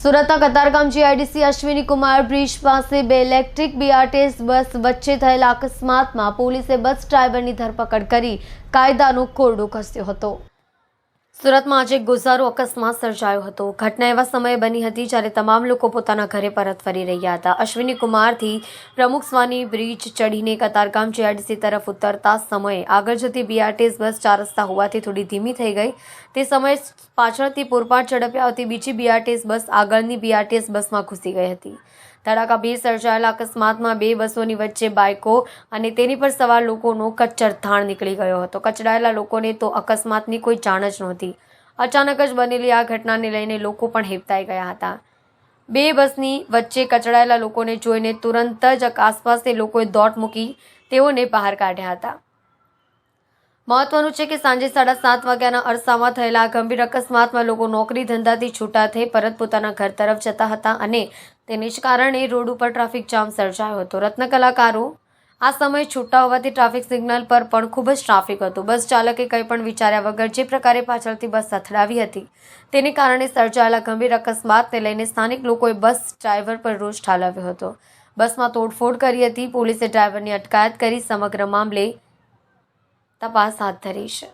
સુરતના Katargam GIDC Ashwini Kumar bridge પાસે બે ઇલેક્ટ્રિક બીઆરટીએસ બસ વચ્ચે થયેલા અકસ્માતમાં પોલીસે બસ ડ્રાઈવરની ધરપકડ કરી કાયદાનો કોરડો કસ્યો હતો। સુરતમાં આજે ગોઝારો અકસ્માત સર્જાયો હતો। ઘટના એવા સમયે બની હતી જ્યારે તમામ લોકો પોતાના ઘરે પરત ફરી રહ્યા હતા। અશ્વિની કુમારથી પ્રમુખ સ્વામી બ્રિજ ચડીને કતારગામ જીઆઈડીસી તરફ ઉતરતા સમયે આગળ જતી બીઆરટીએસ બસ 4 રસ્તા હોવાથી થોડી ધીમી થઈ ગઈ। તે સમયે પાછળથી પૂરપાટ ઝડપે આવતી બીજી બીઆરટીએસ બસ આગળની બીઆરટીએસ બસમાં ઘૂસી ગઈ હતી। ધડાકાભેર સર્જાયેલા અકસ્માતમાં બે બસોની વચ્ચે બાઇકો અને તેની પર સવાર લોકોનો કચ્ચરથાણ નીકળી ગયો હતો। કચડાયેલા લોકોને તો અકસ્માતની કોઈ જાણ જ નહોતી। અચાનક જ બનેલી આ ઘટનાને લઈને લોકો પણ હેબતાઈ ગયા હતા। બે બસની વચ્ચે કચડાયેલા લોકોને જોઈને તુરંત જ આસપાસના લોકોએ દોટ મૂકી તેઓને બહાર કાઢ્યા હતા। મહત્વનું છે કે સાંજે 7:30 વાગ્યાના અરસામાં થયેલા આ ગંભીર અકસ્માતમાં લોકો નોકરી ધંધાથી છૂટા થઈ પરત પોતાના ઘર તરફ જતા હતા અને તેને જ કારણે રોડ ઉપર ટ્રાફિક જામ સર્જાયો હતો। રત્ન કલાકારો આ સમયે છૂટા હોવાથી ટ્રાફિક સિગ્નલ પર પણ ખૂબ જ ટ્રાફિક હતું। બસ ચાલકે કંઈ પણ વિચાર્યા વગર જે પ્રકારે પાછળથી બસ અથડાવી હતી તેને કારણે સર્જાયેલા ગંભીર અકસ્માતને લઈને સ્થાનિક લોકોએ બસ ડ્રાઈવર પર રોષ ઠાલવ્યો હતો। બસમાં તોડફોડ કરી હતી। પોલીસે ડ્રાઈવરની અટકાયત કરી સમગ્ર મામલે તપાસ હાથ ધરી છે।